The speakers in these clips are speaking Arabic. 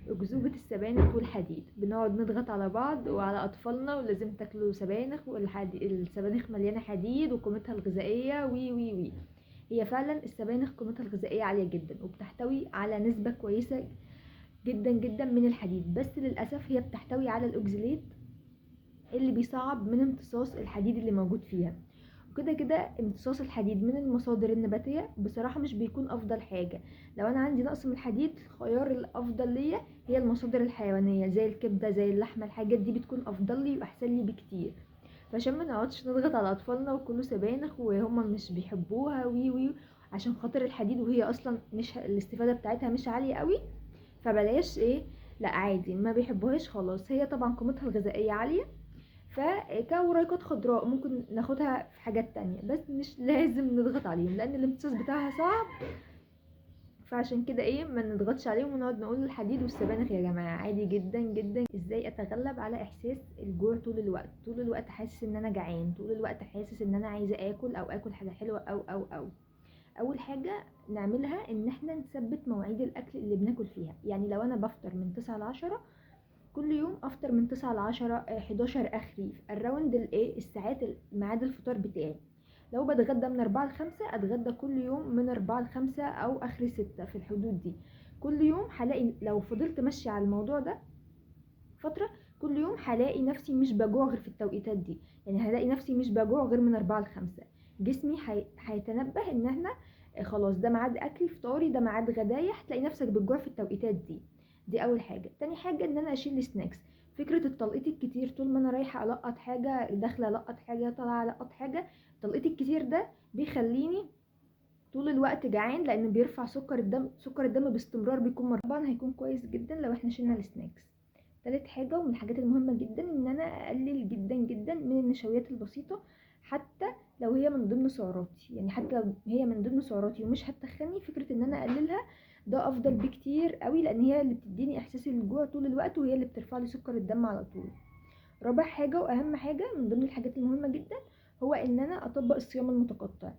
أكذوبة السبانخ والحديد. بنقعد نضغط على بعض وعلى أطفالنا ولازم تاكلوا سبانخ، السبانخ مليانة حديد وقيمتها الغذائية وي وي وي. هي فعلا السبانخ قيمتها الغذائية عالية جدا، وبتحتوي على نسبة كويسة جدا جدا من الحديد، بس للأسف هي بتحتوي على الأوكزالات اللي بيصعب من امتصاص الحديد اللي موجود فيها. وكده كده امتصاص الحديد من المصادر النباتية بصراحة مش بيكون أفضل حاجة. لو أنا عندي نقص من الحديد، الخيار الأفضل ليا هي المصادر الحيوانية زي الكبدة زي اللحمة، الحاجات دي بتكون أفضل لي وأحسن لي بكتير. فعشان ما نقعدش نضغط على أطفالنا وكله سبانخ وهم مش بيحبوها وي وي عشان خاطر الحديد، وهي أصلا مش الاستفادة بتاعتها مش عالية قوي، فبلاش ايه، لا عادي ما بيحبوهاش خلاص. هي طبعا قيمتها الغذائية عالية، فكوريقات خضراء ممكن ناخدها في حاجات تانية، بس مش لازم نضغط عليهم لان الامتصاص بتاعها صعب. فعشان كده ايه، ما نضغطش عليهم ونقعد نقول الحديد والسبانخ. يا جماعة عادي جدا جدا. ازاي اتغلب على احساس الجوع طول الوقت؟ طول الوقت حاسس ان انا جعان، طول الوقت حاسس ان انا عايزة اكل او اكل حاجة حلوة او اول حاجة نعملها ان احنا نثبت مواعيد الاكل اللي بناكل فيها. يعني لو انا بفطر من 9 ل10، كل يوم افطر من 9 ل10 11 اخري الراوند الايه الساعات ميعاد الفطار بتاعي. لو بتغدى من 4 ل5، اتغدى كل يوم من 4 ل5 او اخر 6 في الحدود دي. كل يوم هلاقي لو فضلت ماشية على الموضوع ده فترة، كل يوم هلاقي نفسي مش بجوع غير في التوقيتات دي. يعني هلاقي نفسي مش بجوع غير من 4 ل5. جسمي هيتنبه ان احنا خلاص ده ميعاد اكل فطاري، ده ميعاد غدايا، هتلاقي نفسك بتجوع في التوقيتات دي. دي اول حاجة. تاني حاجة ان انا اشيل السناكس. فكرة التلقيط الكتير طول ما انا رايحة القط حاجة، داخلة القط حاجة، طالعة القط حاجة، التلقيط الكتير ده بيخليني طول الوقت جعان، لان بيرفع سكر الدم باستمرار بيكون طبعا هيكون كويس جدا لو احنا شلنا السناكس. تالت حاجة ومن الحاجات المهمة جدا ان انا اقلل جدا جدا من النشويات البسيطة، حتى لو هي من ضمن سعراتي. يعني حتى لو هي من ضمن سعراتي ومش هتخني، فكرة ان انا اقللها ده افضل بكتير قوي، لان هي اللي بتديني احساس الجوع طول الوقت، وهي اللي بترفع لي سكر الدم على طول. رابع حاجة واهم حاجة من ضمن الحاجات المهمة جدا هو ان انا اطبق الصيام المتقطع.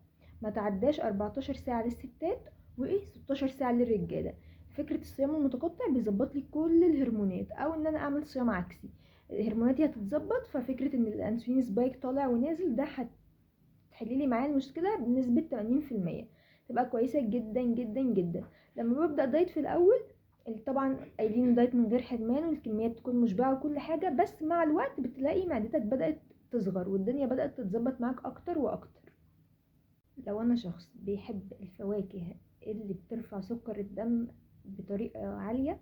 ما تعداش 14 ساعة للستات و16 ساعة للرجالة. فكرة الصيام المتقطع بيظبط لي كل الهرمونات، او ان انا اعمل صيام عكسي هرموناتي هتتظبط. ففكرة ان الانسولين سبايك طالع ونازل ده هتحللي معايا المشكلة بنسبة 80%، تبقى كويسة جدا جدا جدا. لما ببدأ دايت في الاول طبعا قايلين دايت من غير حرمان والكميات تكون مشبعة وكل حاجة، بس مع الوقت بتلاقي معدتك بدأت تصغر والدنيا بدأت تتظبط معاك اكتر واكتر. لو انا شخص بيحب الفواكه اللي بترفع سكر الدم بطريقة عالية،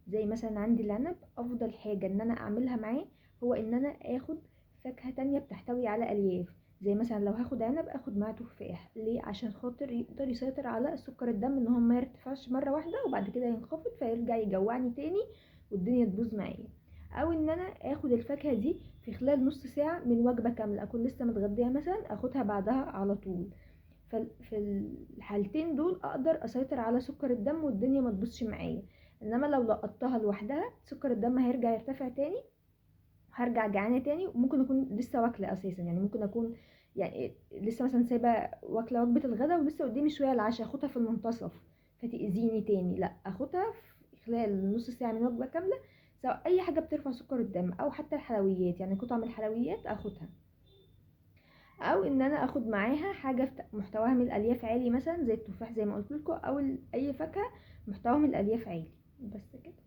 زي مثلا عندي العنب، افضل حاجة ان انا اعملها معاه هو ان انا اخد فاكهة تانية بتحتوي على الياف. زي مثلا لو هاخد عنب اخد معاه تفاح. ليه؟ عشان خاطر يقدر يسيطر على سكر الدم ان هو ما يرتفعش مرة واحدة وبعد كده ينخفض فيرجع يجوعني تاني والدنيا تبوظ معايا. او ان انا اخد الفاكهة دي في خلال نص ساعة من وجبة كاملة، اكون لسه متغدية مثلا اخدها بعدها على طول. في الحالتين دول اقدر اسيطر على سكر الدم والدنيا ما تبصش معايا. انما لو لقطتها لوحدها سكر الدم هيرجع يرتفع تاني، هرجع جعانه تاني، وممكن اكون لسه واكله اساسا. يعني ممكن اكون يعني لسه مثلا سايبه واكله وجبه الغداء ولسه قدامي شويه العشاء، اخدها في المنتصف فتاذيني تاني. لا، اخدها في خلال نص ساعه من وجبه كامله. سواء اي حاجه بترفع سكر الدم او حتى الحلويات، يعني قطعه من الحلويات اخدها، او ان انا اخد معاها حاجه محتواها من الالياف عالي مثلا زي التفاح زي ما قلت لكم، او اي فاكهه محتواها من الالياف عالي. بس كده.